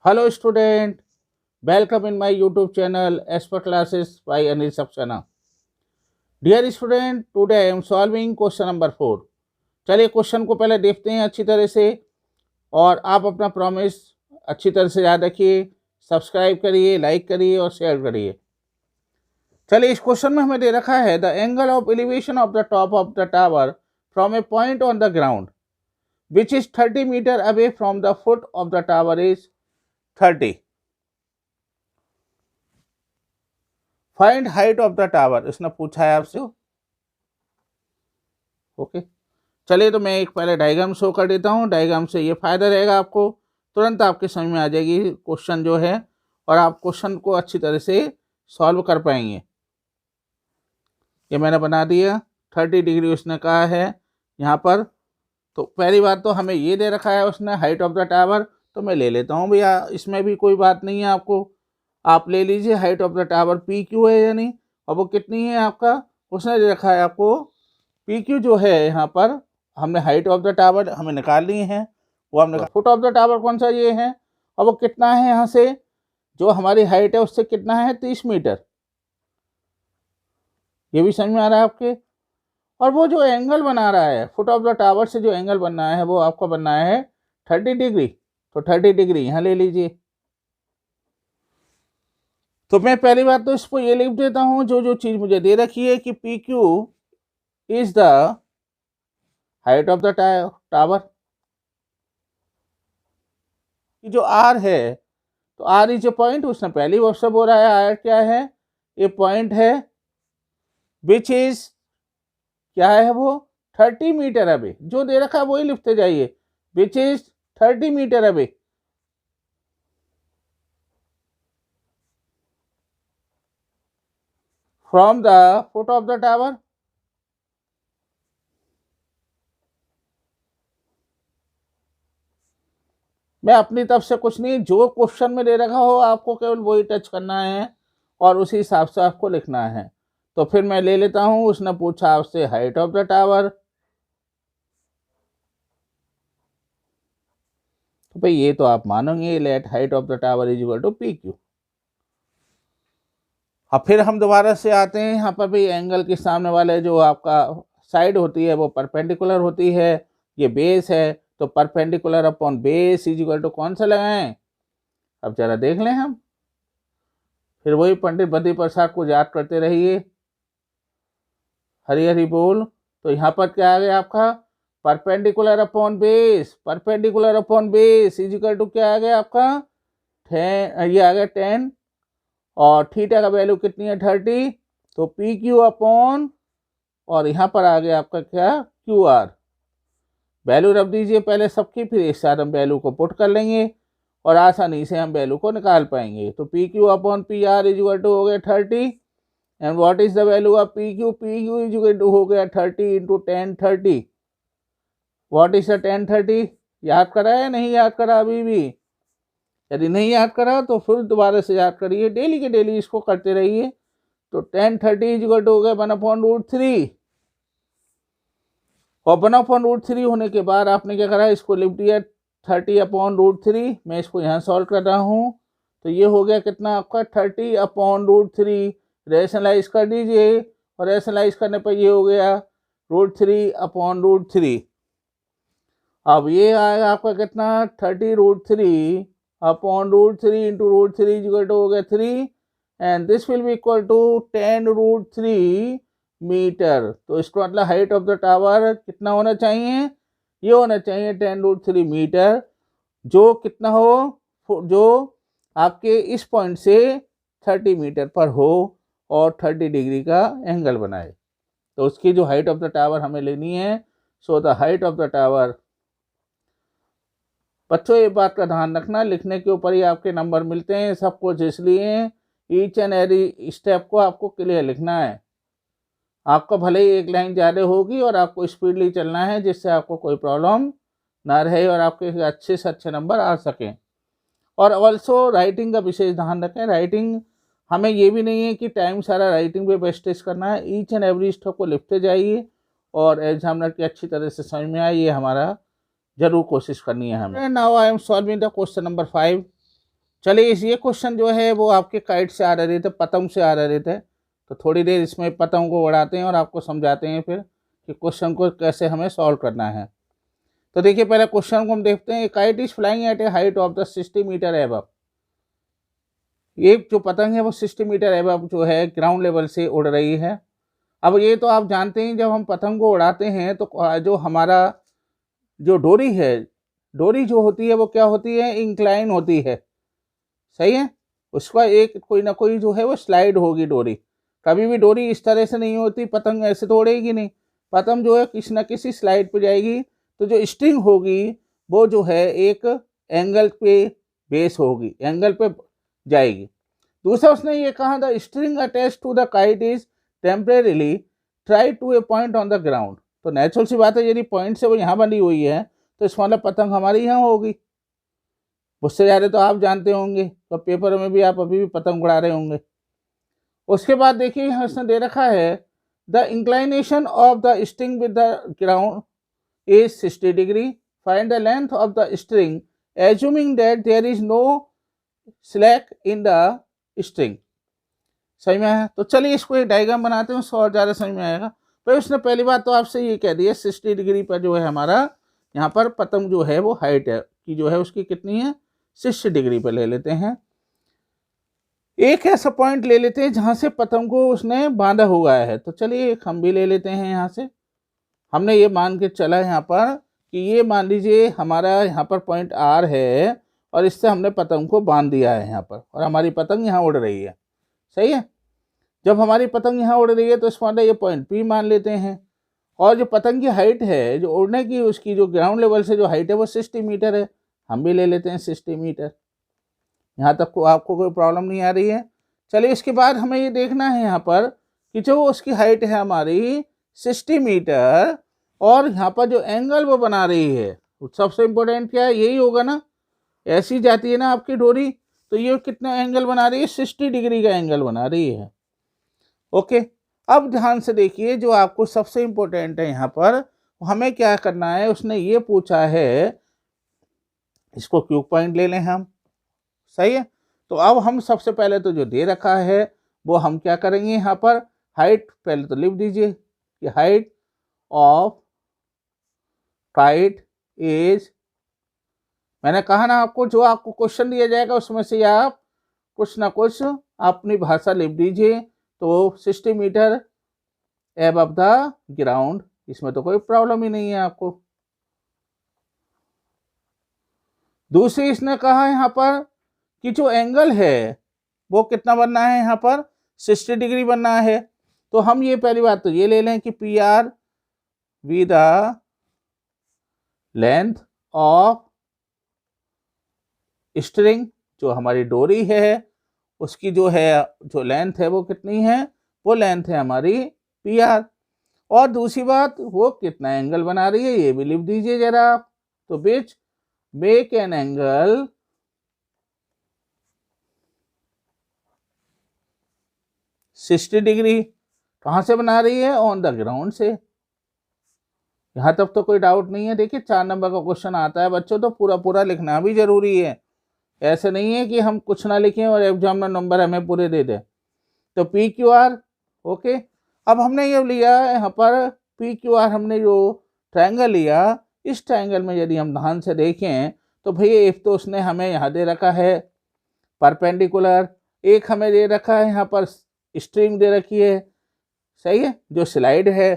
Hello student, welcome in my YouTube channel Expert Classes by Anil Saxena. Dear student, today I am solving question number 4. चलिए question को पहले देखते हैं अच्छी तरह से और आप अपना प्रॉमिस अच्छी तरह से याद रखिए, सब्सक्राइब करिए, लाइक करिए और शेयर करिए। चलिए इस क्वेश्चन में हमें दे रखा है the angle of elevation of the top of the tower from a point on the ground which is 30 metre away from the foot of the tower is 30. Find height of the tower, इसने पूछा है आपसे। Okay, चलिए तो मैं एक पहले diagram show कर देता हूँ। डायग्राम से ये फायदा रहेगा, आपको तुरंत आपके समझ में आ जाएगी क्वेश्चन जो है और आप क्वेश्चन को अच्छी तरह से सॉल्व कर पाएंगे। ये मैंने बना दिया, 30 डिग्री उसने कहा है यहाँ पर। तो पहली बात तो हमें ये दे रखा है उसने हाइट ऑफ द टावर, तो मैं ले लेता हूँ भैया, इसमें भी कोई बात नहीं है। आपको आप ले लीजिए height of the tower P Q है यानी, और वो कितनी है आपका, उसने दे रखा है आपको पी क्यू जो है यहाँ पर। हमने हाइट ऑफ द टावर हमें निकालनी है, वो हमने फुट ऑफ द टावर कौन सा ये है, और वो कितना है यहाँ से, जो हमारी हाइट है उससे कितना है 30 मीटर। ये भी समझ में आ रहा है आपके। और वो जो एंगल बना रहा है फुट ऑफ द टावर से, जो एंगल बनना है वो आपका बनना है 30 डिग्री। तो 30 डिग्री यहाँ ले लीजिए। तो मैं पहली बात तो इसको ये लिख देता हूँ, जो चीज मुझे दे रखी है कि P Q is the height of the tower. जो आर है, तो आर इज ए पॉइंट, उसने पहली वर्ड से बोला है आर क्या है, ये पॉइंट है विच इज क्या है वो 30 मीटर अवे। जो दे रखा है वही लिखते जाइए, which is 30 metre away from the foot of the tower. मैं अपनी तरफ से कुछ नहीं, जो क्वेश्चन में दे रखा हो आपको केवल वही टच करना है और उसी हिसाब से आपको लिखना है। तो फिर मैं ले लेता हूं, उसने पूछा आपसे हाइट ऑफ द टावर, तो भाई ये तो आप मानोगे, let height of the tower is equal to P Q. अब फिर हम दोबारा से आते हैं यहाँ पर, भाई एंगल के सामने वाले जो आपका साइड होती है वो परपेंडिकुलर होती है, ये बेस है, तो perpendicular upon base is equal to कौन सा लगाएं। अब जरा देख लें हम, फिर वही पंडित बद्री प्रसाद को याद करते रहिए, हरी हरी बोल। तो यहाँ पर क्या आ गया आपका, perpendicular upon base, perpendicular upon base is equal to क्या आ गया आपका 10, ये आ गया 10, और थीटा का वैल्यू कितनी है 30, तो पी क्यू अपॉन, और यहाँ पर आ गया आपका क्या क्यू आर। वैल्यू रख दीजिए पहले सबकी, फिर एक साथ हम वैल्यू को पुट कर लेंगे और आसानी से हम वैल्यू को निकाल पाएंगे। तो P Q upon P R is equal to हो गया 30, and what is the value of P Q, P Q is equal to हो गया 30 इंटू 1030। व्हाट इज द 1030, याद करा है नहीं याद करा अभी भी? यदि नहीं याद करा तो फिर दोबारा से याद करिए, डेली के डेली इसको करते रहिए। तो 1030 इज इक्वल टू हो गया 1/√3, और 1/√3 होने के बाद आपने क्या करा, इसको लिख दिया 30/√3। मैं इसको यहाँ सॉल्व कर रहा हूँ, तो ये हो गया कितना आपका 30/√3। रेशनलाइज कर दीजिए, और रेशनलाइज करने पर ये हो गया √3/√3। अब ये आएगा आपका कितना 30√3/√3 इंटू √3 इक्वल टू हो गया 3, and this will be equal to 10√3 metre. तो इसका मतलब हाइट ऑफ द टावर कितना होना चाहिए, ये होना चाहिए 10√3 मीटर, जो कितना हो, जो आपके इस पॉइंट से 30 मीटर पर हो और 30 डिग्री का एंगल बनाए। तो उसकी जो हाइट ऑफ द टावर हमें लेनी है, so the height of the tower. बच्चों ये बात का ध्यान रखना, लिखने के ऊपर ही आपके नंबर मिलते हैं सब कुछ, इसलिए ईच एंड एवरी स्टेप को आपको क्लियर लिखना है। आपका भले ही एक लाइन ज़्यादा होगी और आपको स्पीडली चलना है, जिससे आपको कोई प्रॉब्लम ना रहे और आपके अच्छे से अच्छे नंबर आ सकें। और ऑल्सो राइटिंग का विशेष ध्यान रखें। राइटिंग हमें ये भी नहीं है कि टाइम सारा राइटिंग पे वेस्टेज करना है, ईच एंड एवरी स्टेप को लिखते जाइए और एग्जामिनर की अच्छी तरह से समझ में आए, ये हमारा जरूर कोशिश करनी है हमें। Now I am solving the question number 5। चलिए ये क्वेश्चन जो है वो आपके काइट से आ रहे थे, पतंग से आ रहे थे। तो थोड़ी देर इसमें पतंग को उड़ाते हैं और आपको समझाते हैं फिर कि क्वेश्चन को कैसे हमें सॉल्व करना है। तो देखिए पहले क्वेश्चन को हम देखते हैं। Kite is flying at a height of the 60 metre above. ये जो पतंग है वो 60 मीटर एबव जो है ग्राउंड लेवल से उड़ रही है। अब ये तो आप जानते हैं जब हम पतंग को उड़ाते हैं तो जो हमारा जो डोरी है, डोरी जो होती है वो क्या होती है, इंक्लाइन होती है, सही है। उसका एक कोई ना कोई जो है वो स्लाइड होगी डोरी। कभी भी डोरी इस तरह से नहीं होती, पतंग ऐसे तो उड़ेगी नहीं। पतंग जो है किसी ना किसी स्लाइड पे जाएगी। तो जो स्ट्रिंग होगी वो जो है एक एंगल पे बेस होगी, एंगल पे जाएगी। दूसरा उसने ये कहा the string attach to the kite is temporarily tied to a point on the ground. तो नेचुरल सी बात है, यदि पॉइंट से वो यहाँ बनी हुई है तो इसका मतलब पतंग हमारी यहाँ होगी। मुझसे ज़्यादा तो आप जानते होंगे, तो पेपर में भी आप अभी भी पतंग उड़ा रहे होंगे। उसके बाद देखिए यहाँ उसने दे रखा है the inclination of the string with the ground is 60 degree. Find the length of the string assuming that there is no slack in the string. सही में है। तो चलिए इसको एक डायग्राम बनाते हैं, उसको और ज़्यादा समझ में आएगा। भाई उसने पहली बात तो आपसे ये कह दिया 60 डिग्री पर जो है हमारा यहाँ पर पतंग जो है वो हाइट है कि जो है उसकी कितनी है, 60 डिग्री पर ले लेते हैं। एक ऐसा पॉइंट ले लेते हैं जहाँ से पतंग को उसने बांधा हुआ है। तो चलिए एक हम भी ले लेते हैं। यहाँ से हमने ये मान के चला यहाँ पर कि ये मान लीजिए हमारा यहाँ पर पॉइंट आर है और इससे हमने पतंग को बांध दिया है यहाँ पर, और हमारी पतंग यहाँ उड़ रही है, सही है। जब हमारी पतंग यहाँ उड़ रही है तो इसको मतलब ये पॉइंट पी मान लेते हैं। और जो पतंग की हाइट है जो उड़ने की, उसकी जो ग्राउंड लेवल से जो हाइट है वो 60 मीटर है। हम भी ले लेते हैं 60 मीटर। यहाँ तक को आपको कोई प्रॉब्लम नहीं आ रही है। चलिए इसके बाद हमें ये देखना है यहाँ पर कि जो उसकी हाइट है हमारी 60 मीटर और यहाँ पर जो एंगल वो बना रही है, सबसे इम्पोर्टेंट क्या है, यही होगा ना। ऐसी जाती है ना आपकी डोरी, तो ये कितना एंगल बना रही है, 60 डिग्री का एंगल बना रही है। ओके, अब ध्यान से देखिए जो आपको सबसे इम्पोर्टेंट है यहाँ पर, हमें क्या करना है। उसने ये पूछा है, इसको क्यू पॉइंट ले लें हम, सही है। तो अब हम सबसे पहले तो जो दे रखा है वो हम क्या करेंगे, यहाँ पर हाइट पहले तो लिख दीजिए कि हाइट ऑफ काइट इज, मैंने कहा ना आपको जो आपको क्वेश्चन दिया जाएगा उसमें से आप कुछ ना कुछ अपनी भाषा लिख दीजिए। तो 60 मीटर एबव द ग्राउंड, इसमें तो कोई प्रॉब्लम ही नहीं है आपको। दूसरी इसने कहा यहाँ पर कि जो एंगल है वो कितना बनना है, यहाँ पर 60 डिग्री बनना है। तो हम ये पहली बात तो ये ले लें कि P R be the length of string, जो हमारी डोरी है उसकी जो है जो लेंथ है वो कितनी है, वो लेंथ है हमारी पी आर। और दूसरी बात वो कितना एंगल बना रही है ये भी लिख दीजिए जरा आप। तो which make an angle sixty degree, कहाँ से बना रही है, ऑन द ग्राउंड से। यहाँ तक तो कोई डाउट नहीं है। देखिए 4 नंबर का क्वेश्चन आता है बच्चों, तो पूरा पूरा लिखना भी जरूरी है। ऐसे नहीं है कि हम कुछ ना लिखें और एग्जाम में नंबर हमें पूरे दे दें। तो पी क्यू आर, ओके। अब हमने ये लिया यहाँ पर पी क्यू आर, हमने जो ट्रायंगल लिया, इस ट्रायंगल में यदि हम ध्यान से देखें तो भैया एक तो उसने हमें यहाँ दे रखा है परपेंडिकुलर, एक हमें दे रखा है यहाँ पर स्ट्रिंग दे रखी है, सही है, जो स्लाइड है।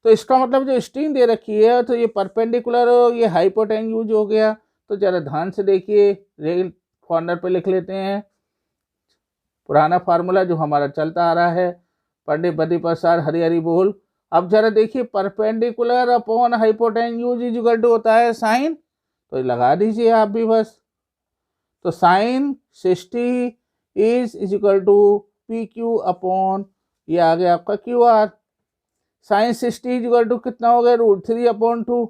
तो इसका मतलब जो स्ट्रिंग दे रखी है तो ये परपेंडिकुलर और ये हाइपोटेन्यूज हो गया। तो जरा ध्यान से देखिए, रेल कॉर्नर पे लिख लेते हैं पुराना फार्मूला जो हमारा चलता आ रहा है, पंडित बद्री प्रसाद हरी हरी बोल। अब जरा देखिए perpendicular upon hypotenuse is equal to होता है साइन, तो लगा दीजिए आप भी बस। तो sine 60 is equal to P Q upon ये आ गया आपका Q R. Sine 60 is equal to कितना हो गया, √3/2।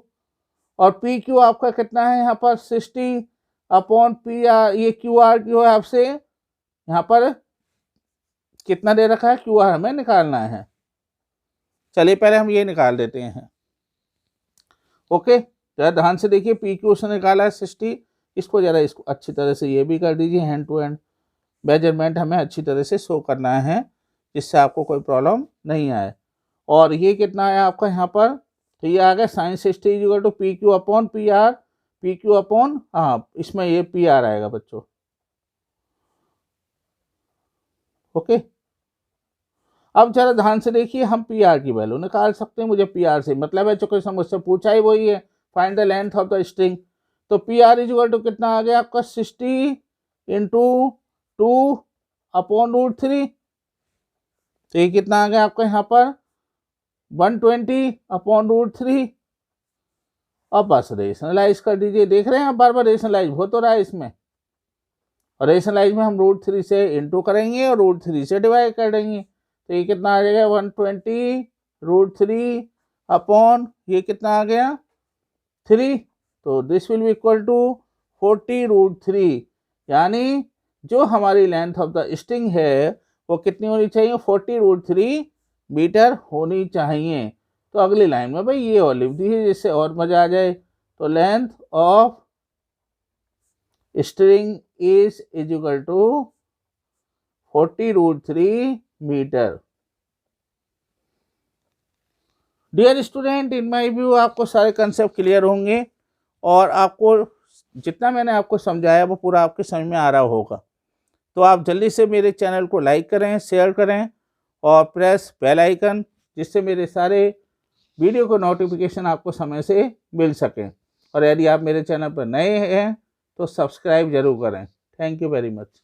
और पी क्यू आपका कितना है यहाँ पर 60 अपॉन पी आर, ये क्यू आर जो है आपसे यहाँ पर कितना दे रखा है, क्यू आर हमें निकालना है। चलिए पहले हम ये निकाल देते हैं। ओके, जरा ध्यान से देखिए, पी क्यू उसने निकाला है 60, इसको ज़रा इसको अच्छी तरह से ये भी कर दीजिए, हैंड टू हैंड मेजरमेंट हमें अच्छी तरह से शो करना है जिससे आपको कोई प्रॉब्लम नहीं आए। और ये कितना है आपका यहाँ पर, तो ये आ गया sine 60 equal to P Q upon P R, P Q upon, हाँ इसमें ये पी आर आएगा बच्चों। ओके, अब जरा ध्यान से देखिए, हम पी आर की वैल्यू निकाल सकते हैं। मुझे पी आर से मतलब है, जो क्वेश्चन मुझसे पूछा ही वही है, find the length of the string. तो पी आर इक्वल टू कितना आ गया आपका 60 इंटू 2 अपॉन √3। तो ये कितना आ गया आपका यहाँ पर 120 अपॉन √3। अब बस रेशनलाइज कर दीजिए, देख रहे हैं आप बार बार रेशनलाइज हो तो रहा है इसमें। और रेशनलाइज में हम √3 से इंटू करेंगे और √3 से डिवाइड कर देंगे। तो ये कितना आ जाएगा 120 √3 अपॉन ये कितना आ गया 3। तो this will be equal to 40 √3, यानी जो हमारी लेंथ ऑफ द स्ट्रिंग है वो कितनी होनी चाहिए, 40 √3 मीटर होनी चाहिए। तो अगली लाइन में भाई ये और लिख दीजिए जिससे और मजा आ जाए। तो length of string is equal to 40 √3 metre. Dear student, in my view आपको सारे कंसेप्ट क्लियर होंगे और आपको जितना मैंने आपको समझाया वो पूरा आपके समझ में आ रहा होगा। तो आप जल्दी से मेरे चैनल को लाइक करें, शेयर करें और प्रेस बेल आइकन, जिससे मेरे सारे वीडियो को नोटिफिकेशन आपको समय से मिल सके। और यदि आप मेरे चैनल पर नए हैं तो सब्सक्राइब जरूर करें। Thank you very much.